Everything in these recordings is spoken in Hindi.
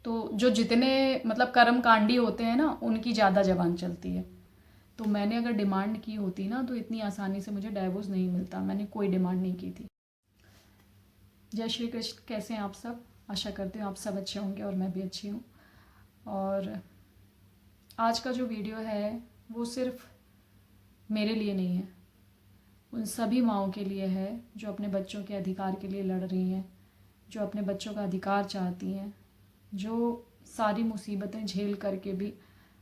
तो जो जितने मतलब कर्मकांडी होते हैं ना, उनकी ज़्यादा ज़बान चलती है। तो मैंने अगर डिमांड की होती ना, तो इतनी आसानी से मुझे डाइवोर्स नहीं मिलता। मैंने कोई डिमांड नहीं की थी। जय श्री कृष्ण। कैसे हैं आप सब? आशा करती हूँ आप सब अच्छे होंगे और मैं भी अच्छी हूँ। और आज का जो वीडियो है वो सिर्फ मेरे लिए नहीं है, उन सभी माँओं के लिए है जो अपने बच्चों के अधिकार के लिए लड़ रही हैं, जो अपने बच्चों का अधिकार चाहती हैं, जो सारी मुसीबतें झेल करके भी,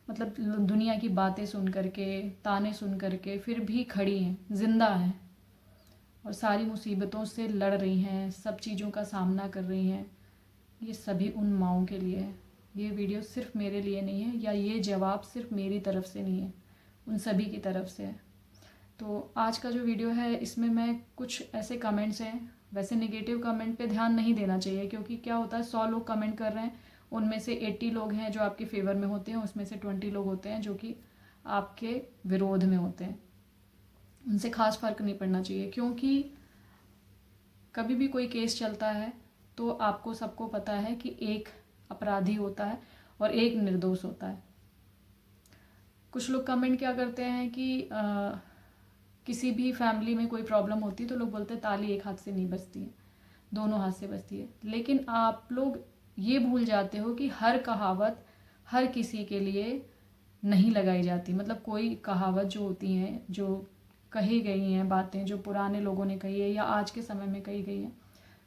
मतलब दुनिया की बातें सुन करके, ताने सुन करके फिर भी खड़ी हैं, ज़िंदा हैं और सारी मुसीबतों से लड़ रही हैं, सब चीज़ों का सामना कर रही हैं। ये सभी उन माँओं के लिए है। ये वीडियो सिर्फ मेरे लिए नहीं है, या ये जवाब सिर्फ मेरी तरफ से नहीं है, उन सभी की तरफ से है। तो आज का जो वीडियो है इसमें मैं कुछ ऐसे कमेंट्स हैं, वैसे नेगेटिव कमेंट पे ध्यान नहीं देना चाहिए, क्योंकि क्या होता है 100 लोग कमेंट कर रहे हैं, उनमें से 80 लोग हैं जो आपके फेवर में होते हैं, उसमें से 20 लोग होते हैं जो कि आपके विरोध में होते हैं। उनसे खास फ़र्क नहीं पड़ना चाहिए, क्योंकि कभी भी कोई केस चलता है तो आपको सबको पता है कि एक अपराधी होता है और एक निर्दोष होता है। कुछ लोग कमेंट क्या करते हैं कि किसी भी फैमिली में कोई प्रॉब्लम होती है तो लोग बोलते हैं ताली एक हाथ से नहीं बजती है, दोनों हाथ से बजती है। लेकिन आप लोग ये भूल जाते हो कि हर कहावत हर किसी के लिए नहीं लगाई जाती। मतलब कोई कहावत जो होती हैं, जो कही गई हैं बातें, जो पुराने लोगों ने कही है या आज के समय में कही गई हैं,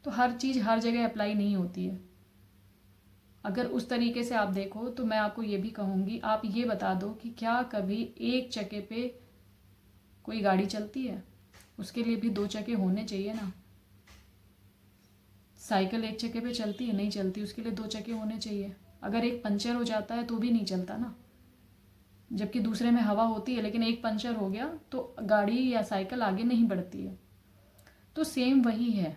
तो हर चीज़ हर जगह अप्लाई नहीं होती है। अगर उस तरीके से आप देखो तो मैं आपको ये भी कहूँगी, आप ये बता दो कि क्या कभी एक चक्के पे कोई गाड़ी चलती है? उसके लिए भी 2 चक्के होने चाहिए ना। साइकिल एक चक्के पे चलती है? नहीं चलती, उसके लिए 2 चक्के होने चाहिए। अगर एक पंचर हो जाता है तो भी नहीं चलता ना, जबकि दूसरे में हवा होती है, लेकिन एक पंचर हो गया तो गाड़ी या साइकिल आगे नहीं बढ़ती है। तो सेम वही है,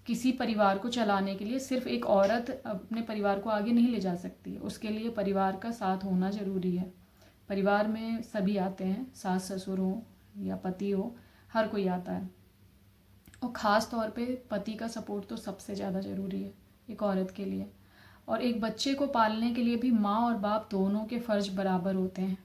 किसी परिवार को चलाने के लिए सिर्फ एक औरत अपने परिवार को आगे नहीं ले जा सकती। उसके लिए परिवार का साथ होना ज़रूरी है। परिवार में सभी आते हैं, सास ससुर हो या पति हो, हर कोई आता है। और ख़ास तौर पे पति का सपोर्ट तो सबसे ज़्यादा ज़रूरी है एक औरत के लिए। और एक बच्चे को पालने के लिए भी माँ और बाप दोनों के फ़र्ज बराबर होते हैं।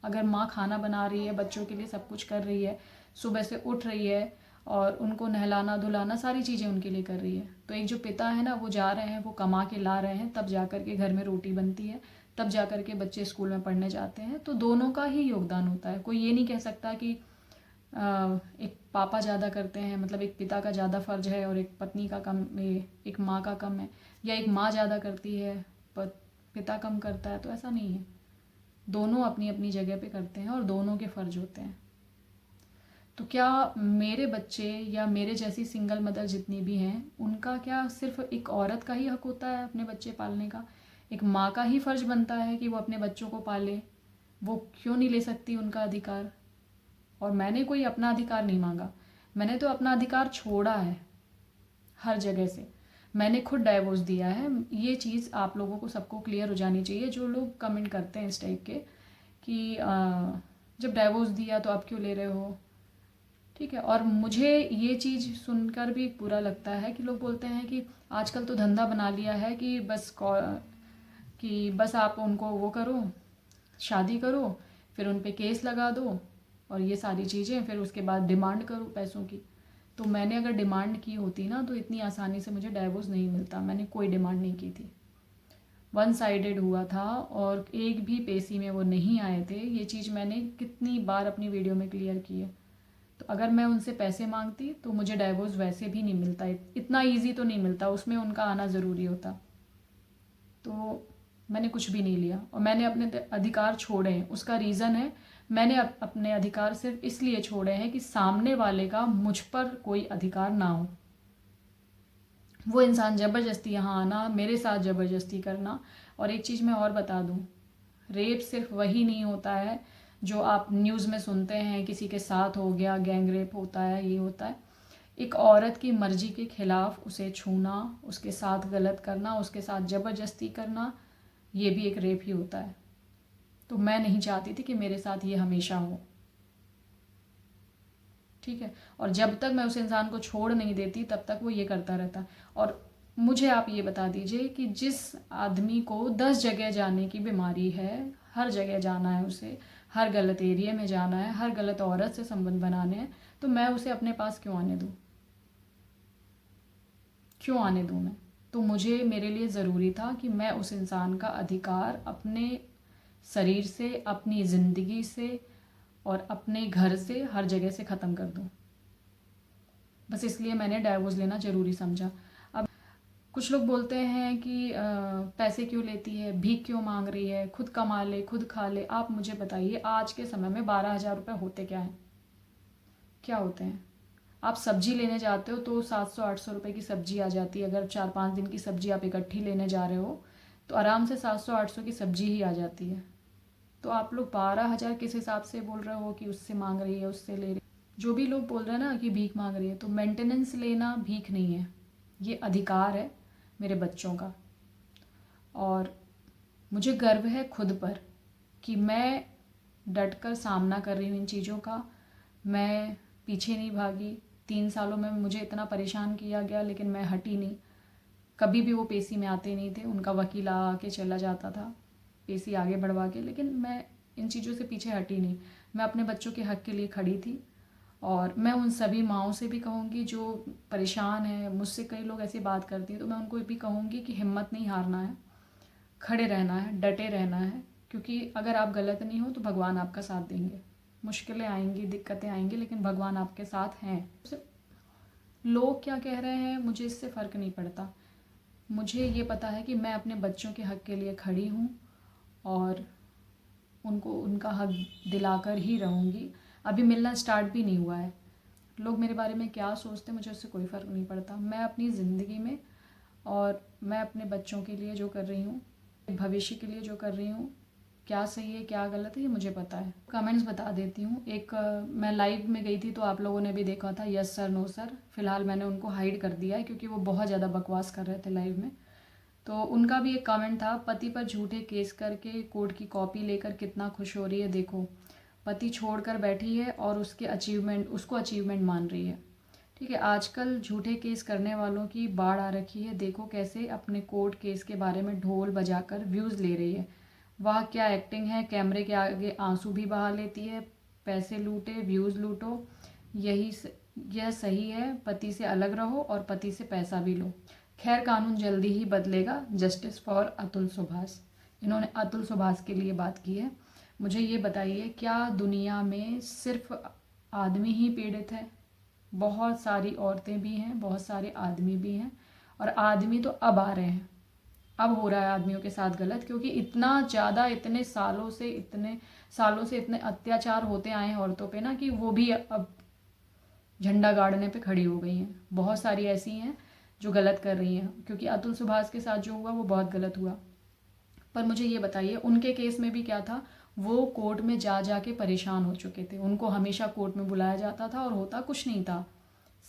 अगर माँ खाना बना रही है, बच्चों के लिए सब कुछ कर रही है, सुबह से उठ रही है और उनको नहलाना धुलाना सारी चीज़ें उनके लिए कर रही है, तो एक जो पिता है ना, वो जा रहे हैं, वो कमा के ला रहे हैं, तब जा कर के घर में रोटी बनती है, तब जा कर के बच्चे स्कूल में पढ़ने जाते हैं। तो दोनों का ही योगदान होता है। कोई ये नहीं कह सकता कि एक पापा ज़्यादा करते हैं, मतलब एक पिता का ज़्यादा फ़र्ज है और एक पत्नी का कम, एक माँ का कम है, या एक माँ ज़्यादा करती है पर पिता कम करता है। तो ऐसा नहीं है, दोनों अपनी अपनी जगह पे करते हैं और दोनों के फ़र्ज होते हैं। तो क्या मेरे बच्चे या मेरे जैसी सिंगल मदर जितनी भी हैं, उनका क्या सिर्फ एक औरत का ही हक होता है अपने बच्चे पालने का? एक माँ का ही फ़र्ज बनता है कि वो अपने बच्चों को पाले? वो क्यों नहीं ले सकती उनका अधिकार? और मैंने कोई अपना अधिकार नहीं मांगा, मैंने तो अपना अधिकार छोड़ा है हर जगह से। मैंने खुद डाइवोर्स दिया है। ये चीज़ आप लोगों को सबको क्लियर हो जानी चाहिए, जो लोग कमेंट करते हैं इस टाइप के कि जब डाइवोर्स दिया तो आप क्यों ले रहे हो। ठीक है, और मुझे ये चीज़ सुनकर भी बुरा लगता है कि लोग बोलते हैं कि आजकल तो धंधा बना लिया है कि बस आप उनको वो करो, शादी करो, फिर उन पे केस लगा दो और ये सारी चीज़ें, फिर उसके बाद डिमांड करो पैसों की। तो मैंने अगर डिमांड की होती ना, तो इतनी आसानी से मुझे डाइवोर्स नहीं मिलता। मैंने कोई डिमांड नहीं की थी, वन साइडेड हुआ था और एक भी पेशी में वो नहीं आए थे। ये चीज़ मैंने कितनी बार अपनी वीडियो में क्लियर की है। तो अगर मैं उनसे पैसे मांगती तो मुझे डाइवोर्स वैसे भी नहीं मिलता, इतना ईजी तो नहीं मिलता, उसमें उनका आना ज़रूरी होता। तो मैंने कुछ भी नहीं लिया और मैंने अपने अधिकार छोड़े हैं। उसका रीज़न है, मैंने अपने अधिकार सिर्फ इसलिए छोड़े हैं कि सामने वाले का मुझ पर कोई अधिकार ना हो। वो इंसान ज़बरदस्ती यहाँ आना, मेरे साथ ज़बरदस्ती करना। और एक चीज़ मैं और बता दूँ, रेप सिर्फ वही नहीं होता है जो आप न्यूज़ में सुनते हैं, किसी के साथ हो गया, गैंग रेप होता है, ये होता है। एक औरत की मर्जी के खिलाफ उसे छूना, उसके साथ गलत करना, उसके साथ ज़बरदस्ती करना, ये भी एक रेप ही होता है। तो मैं नहीं चाहती थी कि मेरे साथ ये हमेशा हो। ठीक है, और जब तक मैं उस इंसान को छोड़ नहीं देती तब तक वो ये करता रहता। और मुझे आप ये बता दीजिए कि जिस आदमी को 10 जगह जाने की बीमारी है, हर जगह जाना है उसे, हर गलत एरिया में जाना है, हर गलत औरत से संबंध बनाने हैं, तो मैं उसे अपने पास क्यों आने दूँ? क्यों आने दूँ मैं? तो मुझे, मेरे लिए ज़रूरी था कि मैं उस इंसान का अधिकार अपने शरीर से, अपनी ज़िंदगी से और अपने घर से, हर जगह से ख़त्म कर दूँ। बस इसलिए मैंने डाइवोर्स लेना ज़रूरी समझा। अब कुछ लोग बोलते हैं कि पैसे क्यों लेती है, भीख क्यों मांग रही है, खुद कमा ले, खुद खा ले। आप मुझे बताइए, आज के समय में 12,000 रुपये होते क्या हैं? क्या होते हैं? आप सब्जी लेने जाते हो तो 700-800 रुपये की सब्जी आ जाती है। अगर 4-5 दिन की सब्जी आप इकट्ठी लेने जा रहे हो तो आराम से 700-800 की सब्जी ही आ जाती है। तो आप लोग 12,000 किस हिसाब से बोल रहे हो कि उससे मांग रही है, उससे ले रही है? जो भी लोग बोल रहे हैं ना कि भीख मांग रही है, तो मेंटेनेंस लेना भीख नहीं है, ये अधिकार है मेरे बच्चों का। और मुझे गर्व है खुद पर कि मैं डट कर सामना कर रही हूँ इन चीज़ों का। मैं पीछे नहीं भागी। 3 सालों में मुझे इतना परेशान किया गया लेकिन मैं हटी नहीं। कभी भी वो पेशी में आते नहीं थे, उनका वकील आके चला जाता था पेशी आगे बढ़वा के, लेकिन मैं इन चीज़ों से पीछे हटी नहीं। मैं अपने बच्चों के हक़ के लिए खड़ी थी। और मैं उन सभी माँओं से भी कहूँगी जो परेशान हैं, मुझसे कई लोग ऐसी बात करती हैं, तो मैं उनको भी कहूँगी कि हिम्मत नहीं हारना है, खड़े रहना है, डटे रहना है, क्योंकि अगर आप गलत नहीं हो तो भगवान आपका साथ देंगे। मुश्किलें आएंगी, दिक्कतें आएंगी, लेकिन भगवान आपके साथ हैं। लोग क्या कह रहे हैं मुझे इससे फ़र्क नहीं पड़ता। मुझे ये पता है कि मैं अपने बच्चों के हक़ के लिए खड़ी हूँ और उनको उनका हक़ दिलाकर ही रहूँगी। अभी मिलना स्टार्ट भी नहीं हुआ है। लोग मेरे बारे में क्या सोचते हैं मुझे उससे कोई फ़र्क नहीं पड़ता। मैं अपनी ज़िंदगी में और मैं अपने बच्चों के लिए जो कर रही हूँ, भविष्य के लिए जो कर रही हूँ, क्या सही है क्या गलत है ये मुझे पता है। कमेंट्स बता देती हूँ। एक मैं लाइव में गई थी तो आप लोगों ने भी देखा था, यस सर नो सर। फ़िलहाल मैंने उनको हाइड कर दिया है क्योंकि वो बहुत ज़्यादा बकवास कर रहे थे लाइव में। तो उनका भी एक कमेंट था, पति पर झूठे केस करके कोर्ट की कॉपी लेकर कितना खुश हो रही है देखो। पति छोड़कर बैठी है और उसको अचीवमेंट मान रही है। ठीक है, आजकल झूठे केस करने वालों की बाढ़ आ रखी है। देखो कैसे अपने कोर्ट केस के बारे में ढोल बजाकर व्यूज़ ले रही है। वाह क्या एक्टिंग है, कैमरे के आगे आंसू भी बहा लेती है। पैसे लूटे, व्यूज़ लूटो, यह सही है। पति से अलग रहो और पति से पैसा भी लो। खैर कानून जल्दी ही बदलेगा। Justice for Atul Subhash. इन्होंने अतुल सुभाष के लिए बात की है। मुझे ये बताइए, क्या दुनिया में सिर्फ आदमी ही पीड़ित है? बहुत सारी औरतें भी हैं, बहुत सारे आदमी भी हैं, और आदमी तो अब आ रहे हैं। अब हो रहा है आदमियों के साथ गलत, क्योंकि इतना ज़्यादा इतने सालों से इतने अत्याचार होते आए हैं औरतों पे ना, कि वो भी अब झंडा गाड़ने पे खड़ी हो गई हैं। बहुत सारी ऐसी हैं जो गलत कर रही हैं, क्योंकि अतुल सुभाष के साथ जो हुआ वो बहुत गलत हुआ। पर मुझे ये बताइए, उनके केस में भी क्या था? वो कोर्ट में जा जा के परेशान हो चुके थे। उनको हमेशा कोर्ट में बुलाया जाता था और होता कुछ नहीं था।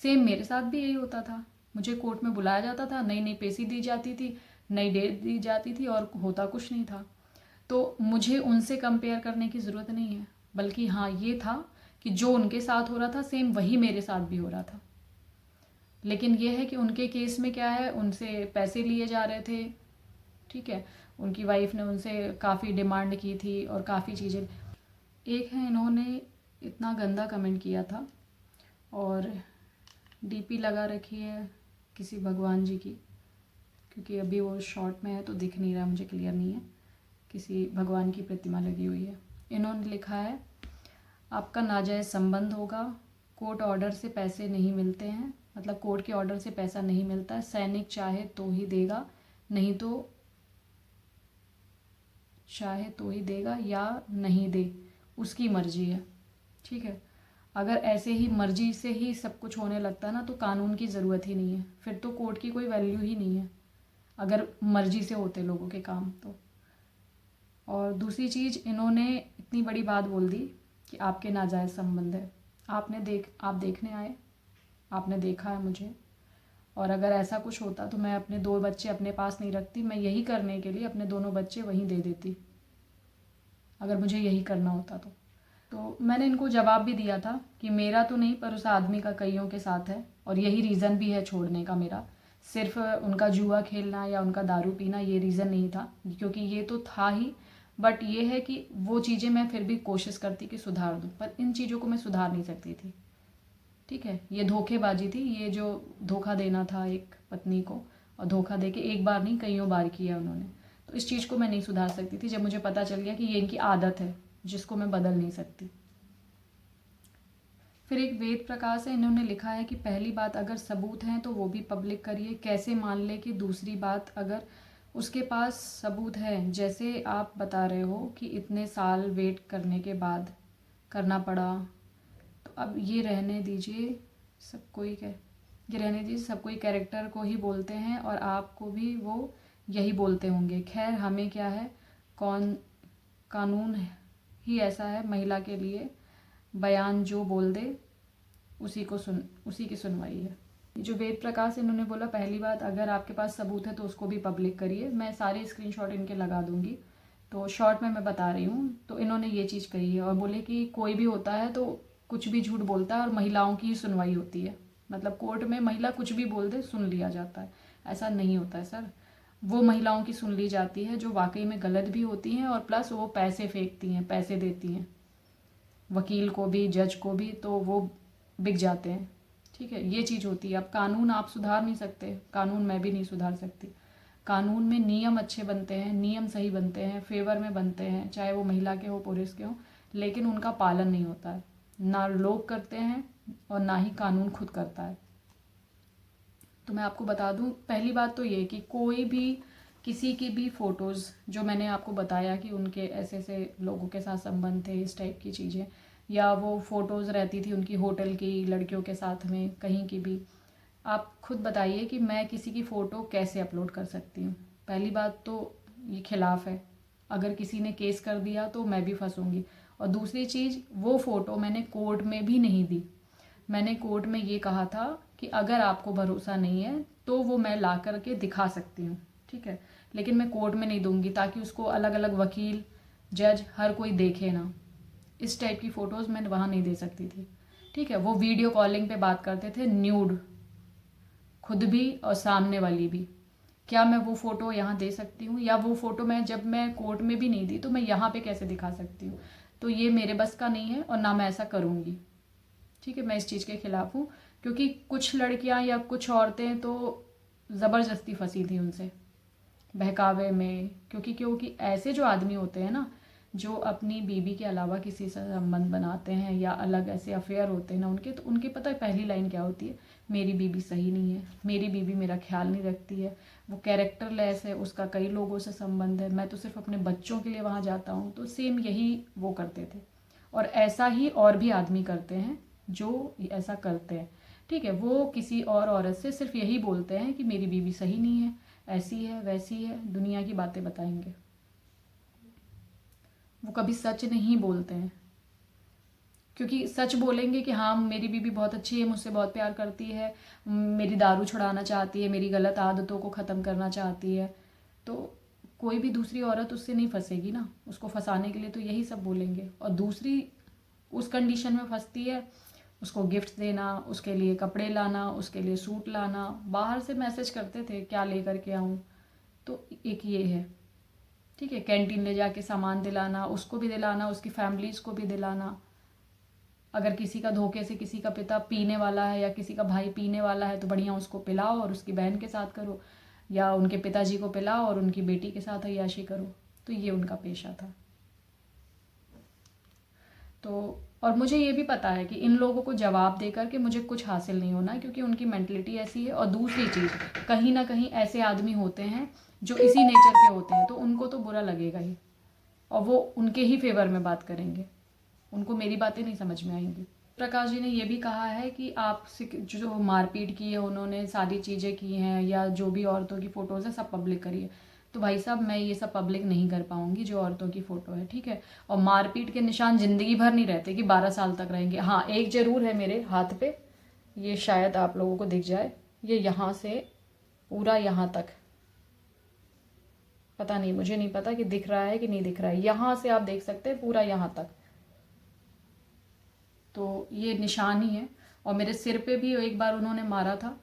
सेम मेरे साथ भी यही होता था। मुझे कोर्ट में बुलाया जाता था, नई नई पेशी दी जाती थी, नई डेट दी जाती थी और होता कुछ नहीं था। तो मुझे उनसे कंपेयर करने की ज़रूरत नहीं है, बल्कि हाँ ये था कि जो उनके साथ हो रहा था सेम वही मेरे साथ भी हो रहा था। लेकिन ये है कि उनके केस में क्या है, उनसे पैसे लिए जा रहे थे। ठीक है, उनकी वाइफ ने उनसे काफ़ी डिमांड की थी और काफ़ी चीज़ें। एक है, इन्होंने इतना गंदा कमेंट किया था और डीपी लगा रखी है किसी भगवान जी की, क्योंकि अभी वो शॉर्ट में है तो दिख नहीं रहा, मुझे क्लियर नहीं है। किसी भगवान की प्रतिमा लगी हुई है। इन्होंने लिखा है, आपका नाजायज़ संबंध होगा, कोर्ट ऑर्डर से पैसे नहीं मिलते हैं, मतलब कोर्ट के ऑर्डर से पैसा नहीं मिलता है। सैनिक चाहे तो ही देगा, नहीं तो चाहे तो ही देगा या नहीं दे, उसकी मर्जी है। ठीक है, अगर ऐसे ही मर्जी से ही सब कुछ होने लगता ना तो कानून की ज़रूरत ही नहीं है, फिर तो कोर्ट की कोई वैल्यू ही नहीं है, अगर मर्जी से होते लोगों के काम तो। और दूसरी चीज़, इन्होंने इतनी बड़ी बात बोल दी कि आपके नाजायज़ संबंध है। आप देखने आए, आपने देखा है मुझे, और अगर ऐसा कुछ होता तो मैं अपने 2 बच्चे अपने पास नहीं रखती। मैं यही करने के लिए अपने दोनों बच्चे वहीं दे देती, अगर मुझे यही करना होता तो मैंने इनको जवाब भी दिया था कि मेरा तो नहीं पर उस आदमी का कईयों के साथ है, और यही रीज़न भी है छोड़ने का मेरा। सिर्फ उनका जुआ खेलना या उनका दारू पीना ये रीज़न नहीं था, क्योंकि ये तो था ही, बट ये है कि वो चीज़ें मैं फिर भी कोशिश करती कि सुधार दूँ, पर इन चीज़ों को मैं सुधार नहीं सकती थी। ठीक है, ये धोखेबाजी थी, ये जो धोखा देना था एक पत्नी को, और धोखा दे के एक बार नहीं कईयों बार किया उन्होंने। तो इस चीज़ को मैं नहीं सुधार सकती थी, जब मुझे पता चल गया कि ये इनकी आदत है जिसको मैं बदल नहीं सकती। फिर एक वेद प्रकाश है, इन्होंने लिखा है कि पहली बात अगर सबूत हैं तो वो भी पब्लिक करिए। कैसे मान ले कि दूसरी बात अगर उसके पास सबूत है, जैसे आप बता रहे हो कि इतने साल वेट करने के बाद करना पड़ा, तो अब ये रहने दीजिए, सब कोई ये रहने दीजिए, सब कोई कैरेक्टर को ही बोलते हैं और आपको भी वो यही बोलते होंगे। खैर हमें क्या है, कौन कानून ही ऐसा है, महिला के लिए बयान जो बोल दे उसी की सुनवाई है। जो वेद प्रकाश इन्होंने बोला, पहली बात अगर आपके पास सबूत है तो उसको भी पब्लिक करिए। मैं सारे स्क्रीनशॉट इनके लगा दूंगी, तो शॉर्ट में मैं बता रही हूँ। तो इन्होंने ये चीज़ कही है और बोले कि कोई भी होता है तो कुछ भी झूठ बोलता है और महिलाओं की ही सुनवाई होती है, मतलब कोर्ट में महिला कुछ भी बोल दे सुन लिया जाता है। ऐसा नहीं होता है सर, वो महिलाओं की सुन ली जाती है जो वाकई में गलत भी होती हैं, और प्लस वो पैसे फेंकती हैं, पैसे देती हैं वकील को भी, जज को भी, तो वो बिक जाते हैं। ठीक है, ये चीज़ होती है। अब कानून आप सुधार नहीं सकते, कानून मैं भी नहीं सुधार सकती। कानून में नियम अच्छे बनते हैं, नियम सही बनते हैं, फेवर में बनते हैं, चाहे वो महिला के हो पुरुष के हो, लेकिन उनका पालन नहीं होता है। ना लोग करते हैं और ना ही कानून खुद करता है। तो मैं आपको बता दूं, पहली बात तो ये कि कोई भी किसी की भी फ़ोटोज़, जो मैंने आपको बताया कि उनके ऐसे ऐसे लोगों के साथ संबंध थे, इस टाइप की चीज़ें, या वो फ़ोटोज़ रहती थी उनकी होटल की लड़कियों के साथ में, कहीं की भी, आप खुद बताइए कि मैं किसी की फ़ोटो कैसे अपलोड कर सकती हूँ। पहली बात तो ये खिलाफ़ है, अगर किसी ने केस कर दिया तो मैं भी फंसूँगी। और दूसरी चीज़, वो फ़ोटो मैंने कोर्ट में भी नहीं दी। मैंने कोर्ट में ये कहा था कि अगर आपको भरोसा नहीं है तो वो मैं ला कर के दिखा सकती हूँ, ठीक है, लेकिन मैं कोर्ट में नहीं दूंगी, ताकि उसको अलग अलग वकील, जज, हर कोई देखे ना। इस टाइप की फ़ोटोज़ मैं वहाँ नहीं दे सकती थी। ठीक है, वो वीडियो कॉलिंग पे बात करते थे न्यूड, खुद भी और सामने वाली भी। क्या मैं वो फ़ोटो यहाँ दे सकती हूँ? या वो फ़ोटो मैं जब मैं कोर्ट में भी नहीं दी तो मैं यहाँ पे कैसे दिखा सकती हूँ? तो ये मेरे बस का नहीं है और ना मैं ऐसा करूँगी। ठीक है, मैं इस चीज़ के खिलाफ़ हूँ, क्योंकि कुछ लड़कियाँ या कुछ औरतें तो ज़बरदस्ती फंसी थी उनसे, बहकावे में। क्योंकि ऐसे जो आदमी होते हैं ना, जो अपनी बीवी के अलावा किसी से संबंध बनाते हैं या अलग ऐसे अफेयर होते हैं ना उनके, तो उनकी पता है पहली लाइन क्या होती है? मेरी बीवी सही नहीं है, मेरी बीवी मेरा ख्याल नहीं रखती है, वो कैरेक्टरलेस है, उसका कई लोगों से संबंध है, मैं तो सिर्फ अपने बच्चों के लिए वहाँ जाता हूँ। तो सेम यही वो करते थे, और ऐसा ही और भी आदमी करते हैं जो ऐसा करते हैं। ठीक है, वो किसी और औरत से सिर्फ यही बोलते हैं कि मेरी बीवी सही नहीं है, ऐसी है वैसी है, दुनिया की बातें बताएंगे। वो कभी सच नहीं बोलते हैं, क्योंकि सच बोलेंगे कि हाँ मेरी बीवी बहुत अच्छी है, मुझसे बहुत प्यार करती है, मेरी दारू छुड़ाना चाहती है, मेरी गलत आदतों को ख़त्म करना चाहती है, तो कोई भी दूसरी औरत उससे नहीं फंसेगी ना। उसको फंसाने के लिए तो यही सब बोलेंगे। और दूसरी उस कंडीशन में फंसती है, उसको गिफ्ट देना, उसके लिए कपड़े लाना, उसके लिए सूट लाना, बाहर से मैसेज करते थे क्या लेकर के आऊँ, तो एक ये है। ठीक है, कैंटीन ले जाके सामान दिलाना, उसको भी दिलाना, उसकी फैमिलीज़ को भी दिलाना। अगर किसी का धोखे से किसी का पिता पीने वाला है या किसी का भाई पीने वाला है, तो बढ़िया उसको पिलाओ और उसकी बहन के साथ करो, या उनके पिताजी को पिलाओ और उनकी बेटी के साथ अय्याशी करो। तो ये उनका पेशा था। तो और मुझे ये भी पता है कि इन लोगों को जवाब देकर के मुझे कुछ हासिल नहीं होना, क्योंकि उनकी मेंटलिटी ऐसी है। और दूसरी चीज़, कहीं ना कहीं ऐसे आदमी होते हैं जो इसी नेचर के होते हैं, तो उनको तो बुरा लगेगा ही, और वो उनके ही फेवर में बात करेंगे, उनको मेरी बातें नहीं समझ में आएंगी। प्रकाश जी ने ये भी कहा है कि आप जो मारपीट की है, उन्होंने सारी चीज़ें की हैं, या जो भी औरतों की फ़ोटोज़ है सब पब्लिक करिए। तो भाई साहब, मैं ये सब पब्लिक नहीं कर पाऊंगी जो औरतों की फ़ोटो है, ठीक है। और मारपीट के निशान ज़िंदगी भर नहीं रहते कि 12 साल तक रहेंगे। हाँ, एक ज़रूर है मेरे हाथ पे, ये शायद आप लोगों को दिख जाए, ये यहाँ से पूरा यहाँ तक, पता नहीं, मुझे नहीं पता कि दिख रहा है कि नहीं दिख रहा है, यहाँ से आप देख सकते हैं पूरा यहाँ तक, तो ये निशान ही है। और मेरे सिर पे भी एक बार उन्होंने मारा था,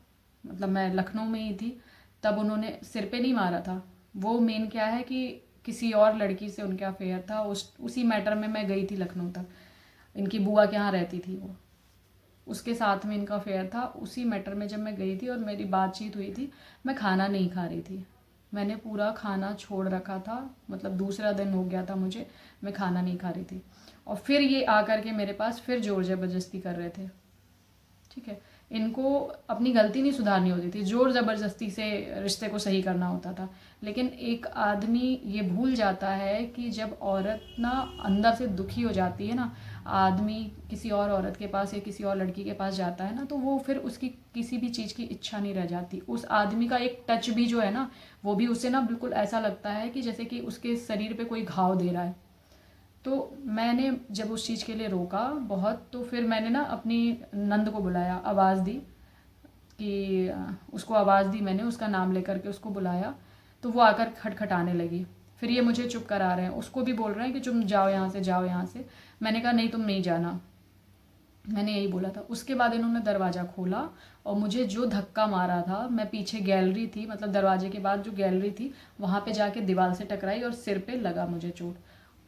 मतलब मैं लखनऊ में ही थी, तब उन्होंने सिर पे नहीं मारा था। वो मेन क्या है कि किसी और लड़की से उनका अफेयर था, उसी मैटर में मैं गई थी लखनऊ तक। इनकी बुआ के यहाँ रहती थी वो, उसके साथ में इनका अफेयर था। उसी मैटर में जब मैं गई थी और मेरी बातचीत हुई थी, मैं खाना नहीं खा रही थी। मैंने पूरा खाना छोड़ रखा था, मतलब दूसरा दिन हो गया था मुझे, मैं खाना नहीं खा रही थी। और फिर ये आकर के मेरे पास फिर ज़ोर ज़बरदस्ती कर रहे थे। ठीक है, इनको अपनी गलती नहीं सुधारनी होती थी, ज़ोर ज़बरदस्ती से रिश्ते को सही करना होता था। लेकिन एक आदमी ये भूल जाता है कि जब औरत ना अंदर से दुखी हो जाती है ना, आदमी किसी और औरत के पास या किसी और लड़की के पास जाता है ना, तो वो फिर उसकी किसी भी चीज़ की इच्छा नहीं रह जाती। उस आदमी का एक टच भी जो है ना, वो भी उसे ना बिल्कुल ऐसा लगता है कि जैसे कि उसके शरीर पे कोई घाव दे रहा है। तो मैंने जब उस चीज़ के लिए रोका बहुत, तो फिर मैंने ना अपनी नंद को बुलाया, आवाज़ दी कि उसको आवाज़ दी मैंने, उसका नाम लेकर के उसको बुलाया, तो वो आकर खटखटाने लगी। फिर ये मुझे चुप करा रहे हैं, उसको भी बोल रहे हैं कि तुम जाओ यहाँ से, जाओ यहाँ से। मैंने कहा नहीं, तुम नहीं जाना, मैंने यही बोला था। उसके बाद इन्होंने दरवाज़ा खोला और मुझे जो धक्का मारा था, मैं पीछे गैलरी थी, मतलब दरवाजे के बाद जो गैलरी थी वहाँ पे जाके दीवार से टकराई और सिर पे लगा मुझे चोट।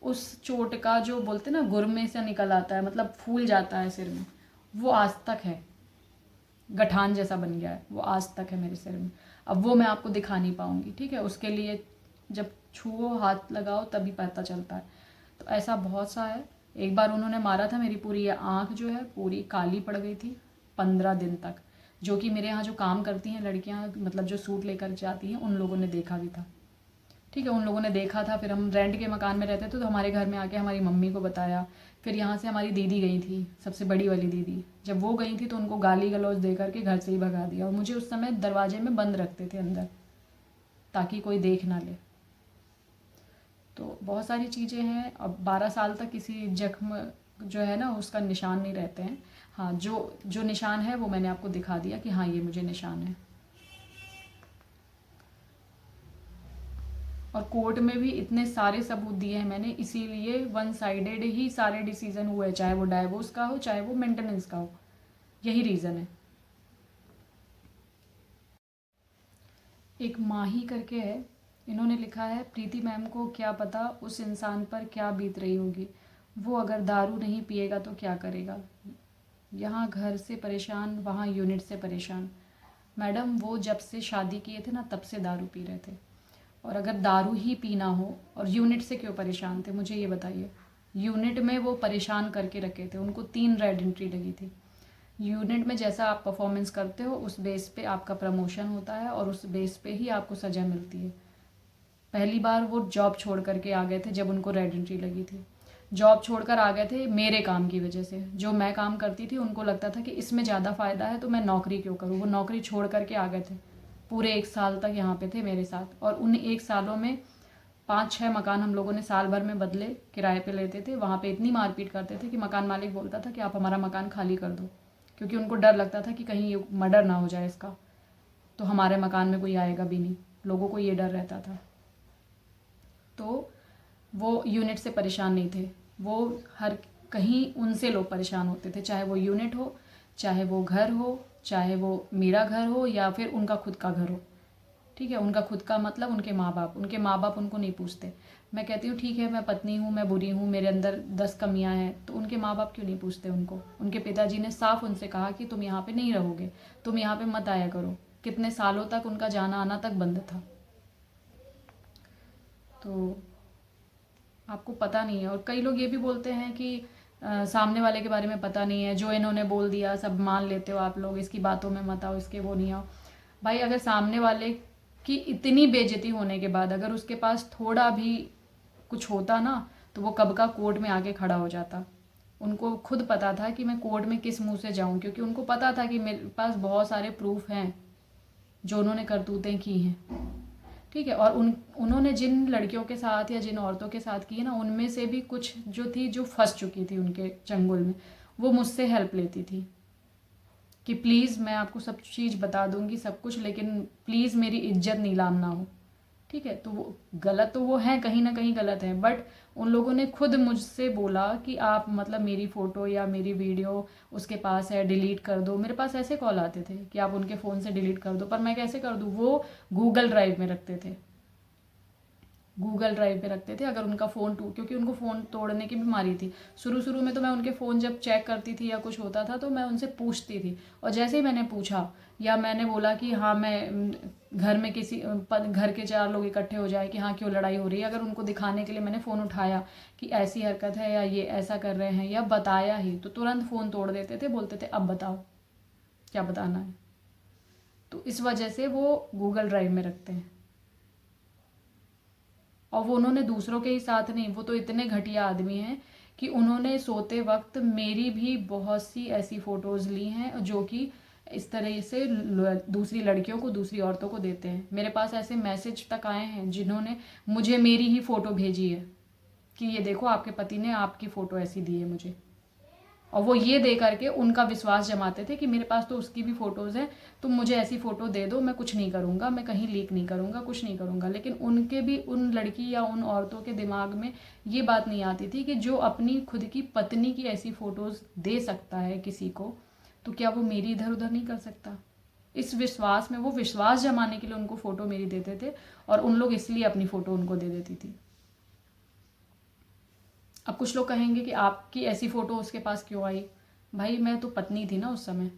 उस चोट का जो बोलते ना गुरमे से निकल आता है, मतलब फूल जाता है सिर में, वो आज तक है, गठान जैसा बन गया है, वो आज तक है मेरे सिर में। अब वो मैं आपको दिखा नहीं पाऊंगी, ठीक है, उसके लिए जब छुओ हाथ लगाओ तभी पता चलता है। तो ऐसा बहुत सा है। एक बार उन्होंने मारा था, मेरी पूरी ये आँख जो है पूरी काली पड़ गई थी 15 दिन तक। जो कि मेरे यहाँ जो काम करती हैं लड़कियाँ, मतलब जो सूट लेकर जाती हैं, उन लोगों ने देखा भी था। ठीक है, उन लोगों ने देखा था। फिर हम रेंट के मकान में रहते थे, तो हमारे घर में आके हमारी मम्मी को बताया। फिर यहाँ से हमारी दीदी गई थी, सबसे बड़ी वाली दीदी, जब वो गई थी तो उनको गाली गलौज दे करके घर से ही भगा दिया। और मुझे उस समय दरवाजे में बंद रखते थे अंदर, ताकि कोई देख ना ले। तो बहुत सारी चीज़ें हैं। अब 12 साल तक किसी जख्म जो है ना उसका निशान नहीं रहते हैं। हाँ, जो जो निशान है वो मैंने आपको दिखा दिया कि हाँ ये मुझे निशान है। और कोर्ट में भी इतने सारे सबूत दिए हैं मैंने, इसीलिए वन साइडेड ही सारे डिसीजन हुए, चाहे वो डाइवोर्स का हो चाहे वो मेंटेनेंस का हो, यही रीज़न है। एक माही करके है, इन्होंने लिखा है, प्रीति मैम को क्या पता उस इंसान पर क्या बीत रही होगी, वो अगर दारू नहीं पिएगा तो क्या करेगा। यहाँ घर से परेशान, वहाँ यूनिट से परेशान। मैडम वो जब से शादी किए थे ना तब से दारू पी रहे थे। और अगर दारू ही पीना हो और यूनिट से क्यों परेशान थे, मुझे ये बताइए। यूनिट में वो परेशान करके रखे थे, उनको 3 रेड एंट्री लगी थी। यूनिट में जैसा आप परफॉर्मेंस करते हो उस बेस पे आपका प्रमोशन होता है और उस बेस पे ही आपको सज़ा मिलती है। पहली बार वो जॉब छोड़ करके आ गए थे जब उनको रेड एंट्री लगी थी। जॉब छोड़कर आ गए थे मेरे काम की वजह से। जो मैं काम करती थी उनको लगता था कि इसमें ज़्यादा फ़ायदा है तो मैं नौकरी क्यों करूँ। वो नौकरी छोड़ करके आ गए थे, पूरे 1 साल तक यहाँ पे थे मेरे साथ। और उन 1 सालों में 5-6 मकान हम लोगों ने साल भर में बदले, किराए पे लेते थे। वहाँ पे इतनी मारपीट करते थे कि मकान मालिक बोलता था कि आप हमारा मकान खाली कर दो, क्योंकि उनको डर लगता था कि कहीं ये मर्डर ना हो जाए इसका, तो हमारे मकान में कोई आएगा भी नहीं। लोगों को ये डर रहता था। तो वो यूनिट से परेशान नहीं थे, वो हर कहीं उनसे लोग परेशान होते थे, चाहे वो यूनिट हो, चाहे वो घर हो, चाहे वो मेरा घर हो या फिर उनका खुद का घर हो। ठीक है, उनका खुद का मतलब उनके माँ बाप उनको नहीं पूछते। मैं कहती हूँ ठीक है, मैं पत्नी हूँ, मैं बुरी हूँ, मेरे अंदर 10 कमियाँ हैं, तो उनके माँ बाप क्यों नहीं पूछते उनको। उनके पिताजी ने साफ उनसे कहा कि तुम यहाँ पे नहीं रहोगे, तुम यहाँ पे मत आया करो। कितने सालों तक उनका जाना आना तक बंद था। तो आपको पता नहीं है। और कई लोग ये भी बोलते हैं कि सामने वाले के बारे में पता नहीं है, जो इन्होंने बोल दिया सब मान लेते हो आप लोग, इसकी बातों में मत आओ, इसके वो नहीं आओ। भाई अगर सामने वाले की इतनी बेइज्जती होने के बाद अगर उसके पास थोड़ा भी कुछ होता ना, तो वो कब का कोर्ट में आके खड़ा हो जाता। उनको खुद पता था कि मैं कोर्ट में किस मुंह से जाऊं, क्योंकि उनको पता था कि मेरे पास बहुत सारे प्रूफ हैं जो उन्होंने करतूतें की हैं। ठीक है, और उन्होंने जिन लड़कियों के साथ या जिन औरतों के साथ की है ना, उनमें से भी कुछ जो थी जो फंस चुकी थी उनके चंगुल में, वो मुझसे हेल्प लेती थी कि प्लीज़ मैं आपको सब चीज़ बता दूंगी सब कुछ, लेकिन प्लीज़ मेरी इज्जत नीलाम ना हो। ठीक है, तो वो गलत तो वो हैं, कहीं ना कहीं गलत है, बट उन लोगों ने खुद मुझसे बोला कि आप मतलब मेरी फ़ोटो या मेरी वीडियो उसके पास है, डिलीट कर दो। मेरे पास ऐसे कॉल आते थे कि आप उनके फ़ोन से डिलीट कर दो, पर मैं कैसे कर दूँ? वो गूगल ड्राइव में रखते थे, गूगल ड्राइव पे रखते थे। अगर उनका फ़ोन टूट, क्योंकि उनको फ़ोन तोड़ने की बीमारी थी, शुरू शुरू में तो मैं उनके फ़ोन जब चेक करती थी या कुछ होता था तो मैं उनसे पूछती थी, और जैसे ही मैंने पूछा या मैंने बोला कि हाँ मैं घर में किसी घर के 4 लोग इकट्ठे हो जाए कि हाँ क्यों लड़ाई हो रही है, अगर उनको दिखाने के लिए मैंने फ़ोन उठाया कि ऐसी हरकत है या ये ऐसा कर रहे हैं या बताया ही, तो तुरंत फ़ोन तोड़ देते थे, बोलते थे अब बताओ क्या बताना है। तो इस वजह से वो गूगल ड्राइव में रखते हैं। और वो उन्होंने दूसरों के ही साथ नहीं, वो तो इतने घटिया आदमी हैं कि उन्होंने सोते वक्त मेरी भी बहुत सी ऐसी फ़ोटोज़ ली हैं जो कि इस तरह से दूसरी लड़कियों को, दूसरी औरतों को देते हैं। मेरे पास ऐसे मैसेज तक आए हैं जिन्होंने मुझे मेरी ही फ़ोटो भेजी है कि ये देखो आपके पति ने आपकी फ़ोटो ऐसी दी है मुझे, और वो ये दे करके उनका विश्वास जमाते थे कि मेरे पास तो उसकी भी फ़ोटोज़ हैं, तुम मुझे ऐसी फ़ोटो दे दो, मैं कुछ नहीं करूँगा, मैं कहीं लीक नहीं करूँगा, कुछ नहीं करूँगा। लेकिन उनके भी, उन लड़की या उन औरतों के दिमाग में ये बात नहीं आती थी कि जो अपनी खुद की पत्नी की ऐसी फ़ोटोज़ दे सकता है किसी को, तो क्या वो मेरी इधर उधर नहीं कर सकता? इस विश्वास में, वो विश्वास जमाने के लिए उनको फ़ोटो मेरी देते थे, और उन लोग इसलिए अपनी फ़ोटो उनको दे देती थी। अब कुछ लोग कहेंगे कि आपकी ऐसी फ़ोटो उसके पास क्यों आई? भाई मैं तो पत्नी थी ना उस समय,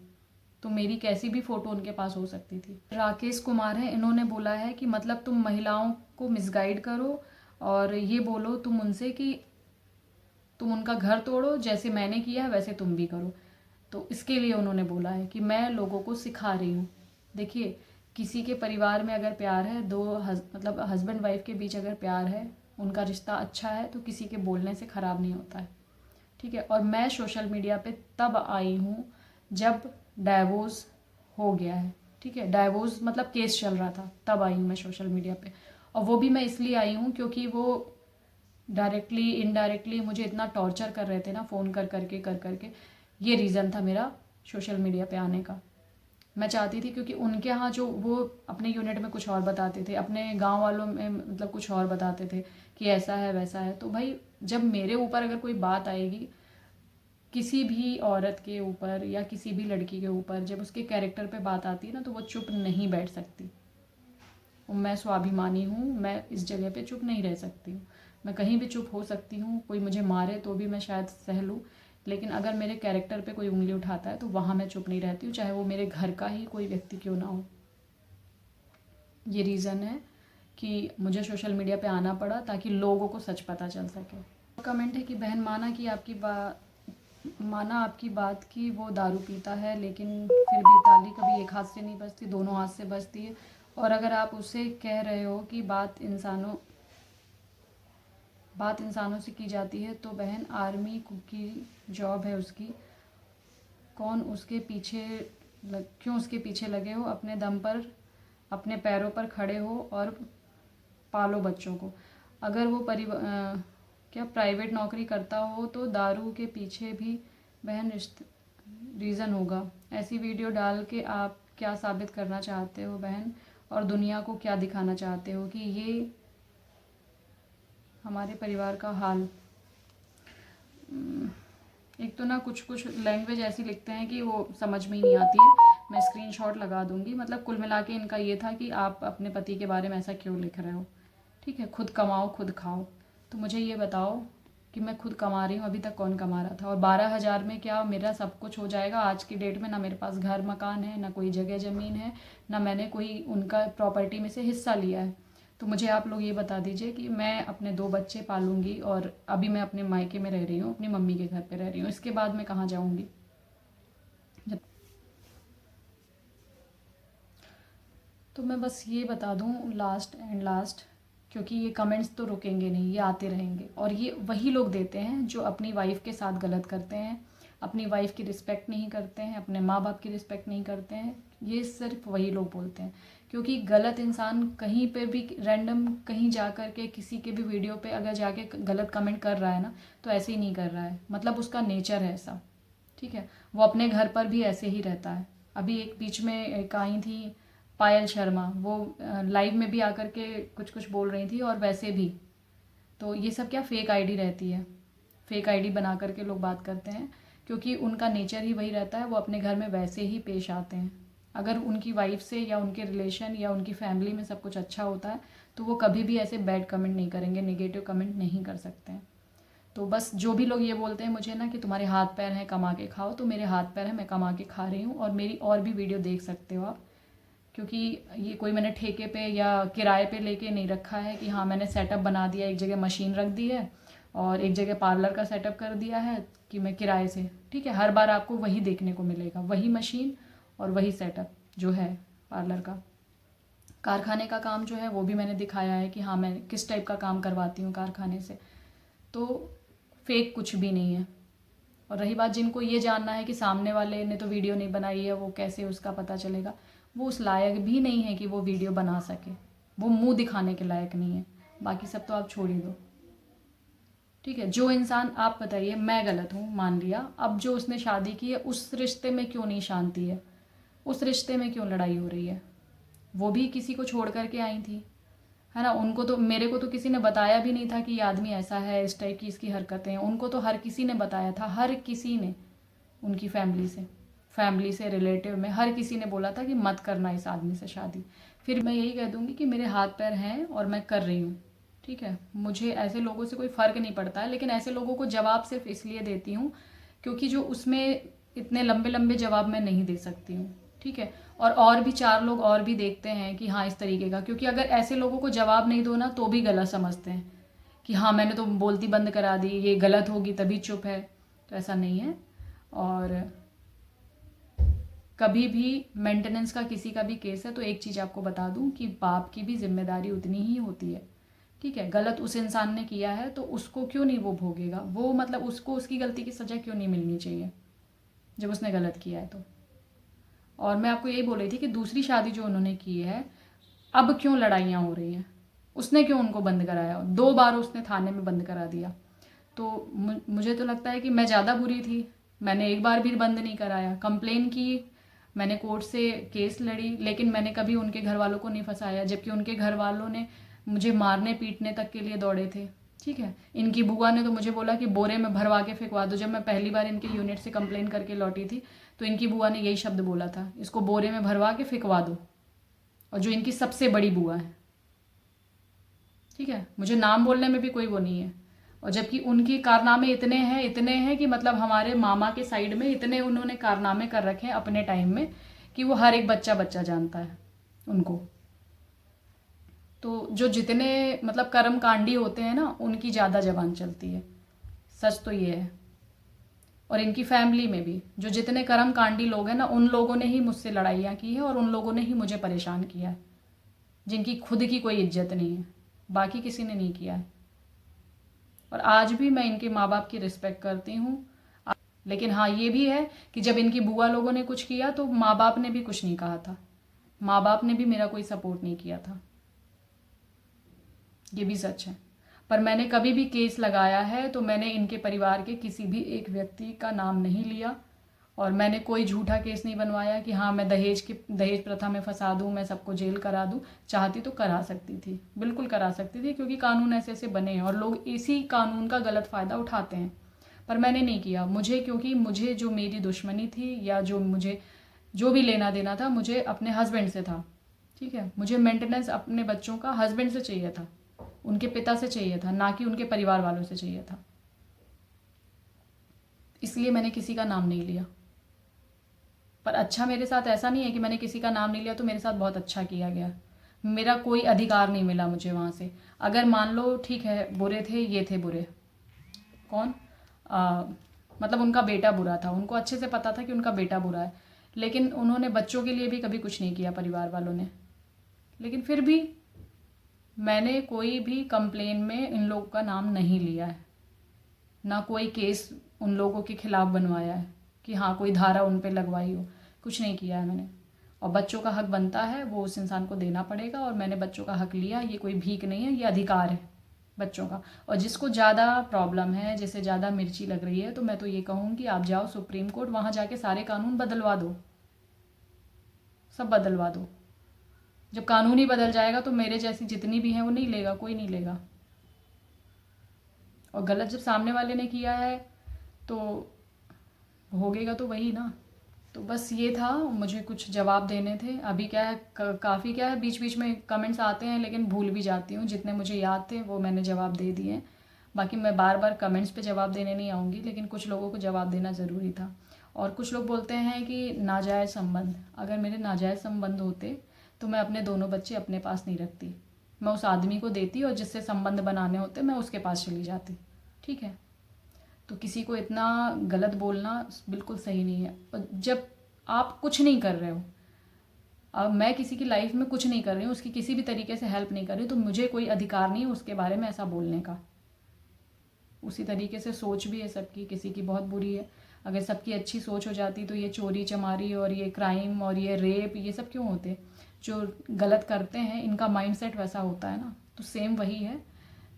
तो मेरी कैसी भी फ़ोटो उनके पास हो सकती थी। राकेश कुमार है, इन्होंने बोला है कि मतलब तुम महिलाओं को मिसगाइड करो और ये बोलो तुम उनसे कि तुम उनका घर तोड़ो, जैसे मैंने किया है वैसे तुम भी करो। तो इसके लिए उन्होंने बोला है कि मैं लोगों को सिखा रही हूँ। देखिए, किसी के परिवार में अगर प्यार है, मतलब हस्बैंड वाइफ के बीच अगर प्यार है, उनका रिश्ता अच्छा है, तो किसी के बोलने से ख़राब नहीं होता है। ठीक है, और मैं सोशल मीडिया पे तब आई हूँ जब डाइवोर्स हो गया है। ठीक है, डाइवोर्स मतलब केस चल रहा था, तब आई हूँ मैं सोशल मीडिया पे। और वो भी मैं इसलिए आई हूँ क्योंकि वो डायरेक्टली इनडायरेक्टली मुझे इतना टॉर्चर कर रहे थे ना, फ़ोन कर करके, ये रीज़न था मेरा सोशल मीडिया पे आने का। मैं चाहती थी, क्योंकि उनके यहाँ जो वो अपने यूनिट में कुछ और बताते थे, अपने गांव वालों में मतलब कुछ और बताते थे कि ऐसा है वैसा है। तो भाई जब मेरे ऊपर अगर कोई बात आएगी, किसी भी औरत के ऊपर या किसी भी लड़की के ऊपर, जब उसके कैरेक्टर पे बात आती है ना, तो वो चुप नहीं बैठ सकती। मैं स्वाभिमानी हूँ, मैं इस जगह पे चुप नहीं रह सकती हूँ। मैं कहीं भी चुप हो सकती हूँ, कोई मुझे मारे तो भी मैं शायद सह लूँ, लेकिन अगर मेरे कैरेक्टर पे कोई उंगली उठाता है तो वहाँ मैं चुप नहीं रहती हूँ, चाहे वो मेरे घर का ही कोई व्यक्ति क्यों ना हो। ये रीज़न है कि मुझे सोशल मीडिया पे आना पड़ा, ताकि लोगों को सच पता चल सके। कमेंट है कि बहन, माना आपकी बात की वो दारू पीता है, लेकिन फिर भी ताली कभी एक हाथ से नहीं बजती, दोनों हाथ से बजती है। और अगर आप उसे कह रहे हो कि बात इंसानों से की जाती है, तो बहन आर्मी की जॉब है उसकी, क्यों उसके पीछे लगे हो? अपने दम पर, अपने पैरों पर खड़े हो और पालो बच्चों को। अगर वो क्या प्राइवेट नौकरी करता हो तो दारू के पीछे भी बहन रीज़न होगा। ऐसी वीडियो डाल के आप क्या साबित करना चाहते हो बहन, और दुनिया को क्या दिखाना चाहते हो कि ये हमारे परिवार का हाल? एक तो ना कुछ कुछ लैंग्वेज ऐसी लिखते हैं कि वो समझ में ही नहीं आती है। मैं स्क्रीनशॉट लगा दूंगी। मतलब कुल मिला के इनका ये था कि आप अपने पति के बारे में ऐसा क्यों लिख रहे हो? ठीक है, खुद कमाओ खुद खाओ। तो मुझे ये बताओ कि मैं खुद कमा रही हूँ, अभी तक कौन कमा रहा था? और 12,000 में क्या मेरा सब कुछ हो जाएगा? आज की डेट में ना मेरे पास घर मकान है, ना कोई जगह ज़मीन है, ना मैंने कोई उनका प्रॉपर्टी में से हिस्सा लिया है। तो मुझे आप लोग ये बता दीजिए कि मैं अपने 2 बच्चे पालूंगी, और अभी मैं अपने मायके में रह रही हूँ, अपनी मम्मी के घर पे रह रही हूँ, इसके बाद मैं कहाँ जाऊँगी? तो मैं बस ये बता दूँ लास्ट, क्योंकि ये कमेंट्स तो रुकेंगे नहीं, ये आते रहेंगे, और ये वही लोग देते हैं जो अपनी वाइफ के साथ गलत करते हैं, अपनी वाइफ की रिस्पेक्ट नहीं करते हैं, अपने माँ बाप की रिस्पेक्ट नहीं करते हैं। ये सिर्फ वही लोग बोलते हैं, क्योंकि गलत इंसान कहीं पे भी रैंडम कहीं जा कर के किसी के भी वीडियो पे अगर जाके गलत कमेंट कर रहा है ना, तो ऐसे ही नहीं कर रहा है, मतलब उसका नेचर है ऐसा। ठीक है, वो अपने घर पर भी ऐसे ही रहता है। अभी एक बीच में एक आई थी पायल शर्मा, वो लाइव में भी आकर के कुछ कुछ बोल रही थी और वैसे भी। तो ये सब क्या फेक आईडी रहती है, फेक आईडी बना करके लोग बात करते हैं, क्योंकि उनका नेचर ही वही रहता है, वो अपने घर में वैसे ही पेश आते हैं। अगर उनकी वाइफ से या उनके रिलेशन या उनकी फैमिली में सब कुछ अच्छा होता है तो वो कभी भी ऐसे बैड कमेंट नहीं करेंगे, नेगेटिव कमेंट नहीं कर सकते हैं। तो बस जो भी लोग ये बोलते हैं मुझे ना कि तुम्हारे हाथ पैर हैं कमा के खाओ, तो मेरे हाथ पैर हैं, मैं कमा के खा रही हूँ, और मेरी और भी वीडियो देख सकते हो आप, क्योंकि ये कोई मैंने ठेके पे या किराए पे लेके नहीं रखा है कि हाँ मैंने सेटअप बना दिया, एक जगह मशीन रख दी है और एक जगह पार्लर का सेटअप कर दिया है कि मैं किराए से, ठीक है, हर बार आपको वही देखने को मिलेगा, वही मशीन और वही सेटअप जो है पार्लर का। कारखाने का काम जो है वो भी मैंने दिखाया है कि हाँ मैं किस टाइप का काम करवाती हूँ कारखाने से। तो फेक कुछ भी नहीं है। और रही बात जिनको ये जानना है कि सामने वाले ने तो वीडियो नहीं बनाई है, वो कैसे उसका पता चलेगा, वो उस लायक भी नहीं है कि वो वीडियो बना सके, वो मुंह दिखाने के लायक नहीं है। बाकी सब तो आप छोड़ ही दो, ठीक है। जो इंसान, आप बताइए, मैं गलत हूँ मान लिया, अब जो उसने शादी की है उस रिश्ते में क्यों नहीं शांति है, उस रिश्ते में क्यों लड़ाई हो रही है? वो भी किसी को छोड़ करके आई थी, है ना। उनको तो, मेरे को तो किसी ने बताया भी नहीं था कि ये आदमी ऐसा है, इस टाइप की इसकी हरकतें हैं। उनको तो हर किसी ने बताया था, हर किसी ने, उनकी फैमिली से रिलेटिव में हर किसी ने बोला था कि मत करना इस आदमी से शादी। फिर मैं यही कह दूंगी कि मेरे हाथ पैर हैं और मैं कर रही हूँ, ठीक है। मुझे ऐसे लोगों से कोई फ़र्क नहीं पड़ता है, लेकिन ऐसे लोगों को जवाब सिर्फ इसलिए देती हूँ क्योंकि जो उसमें इतने लंबे लंबे जवाब मैं नहीं दे सकती हूँ, ठीक है। और भी 4 लोग और भी देखते हैं कि हाँ इस तरीके का, क्योंकि अगर ऐसे लोगों को जवाब नहीं दो ना तो भी गलत समझते हैं कि हाँ मैंने तो बोलती बंद करा दी, ये गलत होगी तभी चुप है। तो ऐसा नहीं है। और कभी भी मेंटेनेंस का किसी का भी केस है तो एक चीज़ आपको बता दूं कि बाप की भी जिम्मेदारी उतनी ही होती है, ठीक है। गलत उस इंसान ने किया है तो उसको क्यों नहीं वो भोगेगा, वो मतलब उसको उसकी गलती की सज़ा क्यों नहीं मिलनी चाहिए जब उसने गलत किया है तो। और मैं आपको यही बोल रही थी कि दूसरी शादी जो उन्होंने की है, अब क्यों लड़ाइयाँ हो रही हैं, उसने क्यों उनको बंद कराया, 2 बार उसने थाने में बंद करा दिया। तो मुझे तो लगता है कि मैं ज़्यादा बुरी थी, मैंने एक बार भी बंद नहीं कराया, कंप्लेन की, मैंने कोर्ट से केस लड़ी, लेकिन मैंने कभी उनके घर वालों को नहीं फंसाया, जबकि उनके घर वालों ने मुझे मारने पीटने तक के लिए दौड़े थे, ठीक है। इनकी बुआ ने तो मुझे बोला कि बोरे में भरवा के फेंकवा दो। जब मैं पहली बार इनके यूनिट से कंप्लेन करके लौटी थी तो इनकी बुआ ने यही शब्द बोला था, इसको बोरे में भरवा के फेंकवा दो। और जो इनकी सबसे बड़ी बुआ है, ठीक है, मुझे नाम बोलने में भी कोई वो नहीं है। और जबकि उनके कारनामे इतने हैं कि मतलब हमारे मामा के साइड में इतने उन्होंने कारनामे कर रखे हैं अपने टाइम में कि वो हर एक बच्चा बच्चा जानता है उनको। तो जो जितने मतलब कर्मकांडी होते हैं ना उनकी ज़्यादा जबान चलती है, सच तो ये है। और इनकी फैमिली में भी जो जितने कर्मकांडी लोग हैं ना, उन लोगों ने ही मुझसे लड़ाइयाँ की है और उन लोगों ने ही मुझे परेशान किया है, जिनकी खुद की कोई इज्जत नहीं है, बाकी किसी ने नहीं किया है। और आज भी मैं इनके माँ बाप की रिस्पेक्ट करती हूँ, लेकिन हाँ ये भी है कि जब इनकी बुआ लोगों ने कुछ किया तो माँ बाप ने भी कुछ नहीं कहा था, माँ बाप ने भी मेरा कोई सपोर्ट नहीं किया था, ये भी सच है। पर मैंने कभी भी केस लगाया है तो मैंने इनके परिवार के किसी भी एक व्यक्ति का नाम नहीं लिया, और मैंने कोई झूठा केस नहीं बनवाया कि हाँ मैं दहेज प्रथा में फंसा दूँ, मैं सबको जेल करा दूँ। चाहती तो करा सकती थी, बिल्कुल करा सकती थी, क्योंकि कानून ऐसे ऐसे बने हैं और लोग इसी कानून का गलत फ़ायदा उठाते हैं। पर मैंने नहीं किया, क्योंकि मुझे जो मेरी दुश्मनी थी या जो मुझे जो भी लेना देना था मुझे अपने हस्बैंड से था, ठीक है। मुझे मेंटेनेंस अपने बच्चों का हस्बैंड से चाहिए था, उनके पिता से चाहिए था, ना कि उनके परिवार वालों से चाहिए था। इसलिए मैंने किसी का नाम नहीं लिया। पर अच्छा, मेरे साथ ऐसा नहीं है कि मैंने किसी का नाम नहीं लिया तो मेरे साथ बहुत अच्छा किया गया, मेरा कोई अधिकार नहीं मिला मुझे वहाँ से। अगर मान लो ठीक है बुरे थे, ये थे बुरे, कौन मतलब उनका बेटा बुरा था, उनको अच्छे से पता था कि उनका बेटा बुरा है, लेकिन उन्होंने बच्चों के लिए भी कभी कुछ नहीं किया परिवार वालों ने। लेकिन फिर भी मैंने कोई भी कंप्लेन में इन लोगों का नाम नहीं लिया है, ना कोई केस उन लोगों के खिलाफ बनवाया है कि हाँ कोई धारा उन पे लगवाई हो, कुछ नहीं किया है मैंने। और बच्चों का हक बनता है वो उस इंसान को देना पड़ेगा, और मैंने बच्चों का हक लिया, ये कोई भीख नहीं है, ये अधिकार है बच्चों का। और जिसको ज़्यादा प्रॉब्लम है, जिसे ज़्यादा मिर्ची लग रही है, तो मैं तो ये कहूँगी आप जाओ सुप्रीम कोर्ट, वहाँ जाके सारे कानून बदलवा दो, सब बदलवा दो। जब कानून ही बदल जाएगा तो मेरे जैसी जितनी भी हैं वो नहीं लेगा, कोई नहीं लेगा। और गलत जब सामने वाले ने किया है तो भोगेगा तो वही ना। तो बस ये था, मुझे कुछ जवाब देने थे। अभी क्या है, काफ़ी क्या है, बीच बीच में कमेंट्स आते हैं लेकिन भूल भी जाती हूँ। जितने मुझे याद थे वो मैंने जवाब दे दिए हैं। बाकी मैं बार बार कमेंट्स पे जवाब देने नहीं आऊँगी, लेकिन कुछ लोगों को जवाब देना ज़रूरी था। और कुछ लोग बोलते हैं कि नाजायज़ संबंध, अगर मेरे नाजायज़ संबंध होते तो मैं अपने दोनों बच्चे अपने पास नहीं रखती, मैं उस आदमी को देती और जिससे संबंध बनाने होते मैं उसके पास चली जाती। ठीक है, तो किसी को इतना गलत बोलना बिल्कुल सही नहीं है। और जब आप कुछ नहीं कर रहे हो, अब मैं किसी की लाइफ में कुछ नहीं कर रही हूँ, उसकी किसी भी तरीके से हेल्प नहीं कर रही, तो मुझे कोई अधिकार नहीं है उसके बारे में ऐसा बोलने का। उसी तरीके से सोच भी है सबकी, किसी की बहुत बुरी है। अगर सबकी अच्छी सोच हो जाती तो ये चोरी चमारी और ये क्राइम और ये रेप ये सब क्यों होते? जो गलत करते हैं इनका माइंडसेट वैसा होता है ना, तो सेम वही है।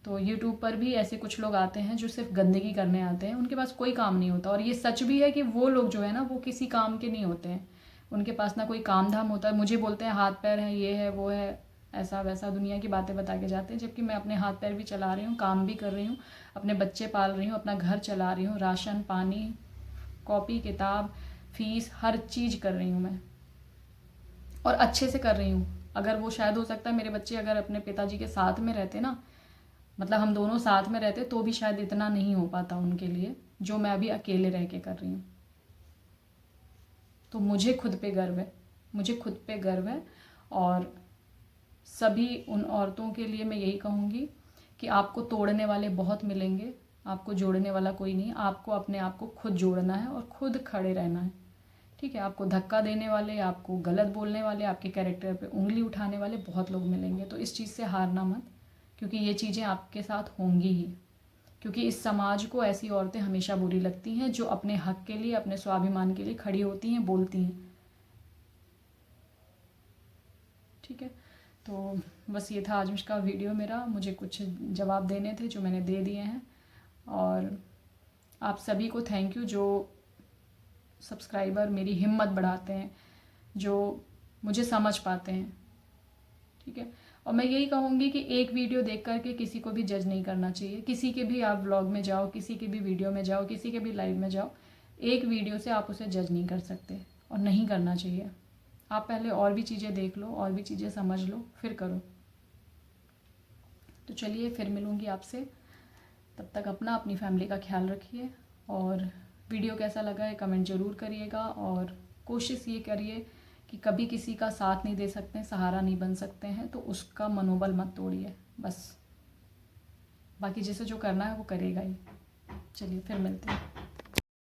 तो यूट्यूब पर भी ऐसे कुछ लोग आते हैं जो सिर्फ गंदगी करने आते हैं, उनके पास कोई काम नहीं होता। और ये सच भी है कि वो लोग जो है ना वो किसी काम के नहीं होते हैं, उनके पास ना कोई काम धाम होता है। मुझे बोलते हैं हाथ पैर है, ये है वो है, ऐसा वैसा दुनिया की बातें बता के जाते हैं, जबकि मैं अपने हाथ पैर भी चला रही हूँ, काम भी कर रही हूँ, अपने बच्चे पाल रही हूँ, अपना घर चला रही हूँ, राशन पानी कॉपी किताब फीस हर चीज़ कर रही हूँ मैं, और अच्छे से कर रही हूँ। अगर वो शायद हो सकता है मेरे बच्चे अगर अपने पिताजी के साथ में रहते ना, मतलब हम दोनों साथ में रहते, तो भी शायद इतना नहीं हो पाता उनके लिए जो मैं अभी अकेले रह के कर रही हूँ। तो मुझे खुद पे गर्व है, मुझे खुद पे गर्व है। और सभी उन औरतों के लिए मैं यही कहूँगी कि आपको तोड़ने वाले बहुत मिलेंगे, आपको जोड़ने वाला कोई नहीं। आपको अपने आप को खुद जोड़ना है और खुद खड़े रहना है। ठीक है, आपको धक्का देने वाले, आपको गलत बोलने वाले, आपके कैरेक्टर पे उंगली उठाने वाले बहुत लोग मिलेंगे। तो इस चीज़ से हारना मत, क्योंकि ये चीज़ें आपके साथ होंगी ही। क्योंकि इस समाज को ऐसी औरतें हमेशा बुरी लगती हैं जो अपने हक के लिए, अपने स्वाभिमान के लिए खड़ी होती हैं, बोलती हैं। ठीक है, तो बस ये था आज का वीडियो मेरा। मुझे कुछ जवाब देने थे जो मैंने दे दिए हैं। और आप सभी को थैंक यू जो सब्सक्राइबर मेरी हिम्मत बढ़ाते हैं, जो मुझे समझ पाते हैं। ठीक है, और मैं यही कहूँगी कि एक वीडियो देख करके किसी को भी जज नहीं करना चाहिए। किसी के भी आप व्लॉग में जाओ, किसी के भी वीडियो में जाओ, किसी के भी लाइव में जाओ, एक वीडियो से आप उसे जज नहीं कर सकते और नहीं करना चाहिए। आप पहले और भी चीज़ें देख लो, और भी चीज़ें समझ लो, फिर करो। तो चलिए फिर मिलूँगी आपसे, तब तक अपना अपनी फैमिली का ख्याल रखिए। और वीडियो कैसा लगा है कमेंट ज़रूर करिएगा। और कोशिश ये करिए कि कभी किसी का साथ नहीं दे सकते, सहारा नहीं बन सकते हैं तो उसका मनोबल मत तोड़िए बस। बाकी जिसे जो करना है वो करेगा ही। चलिए फिर मिलते हैं।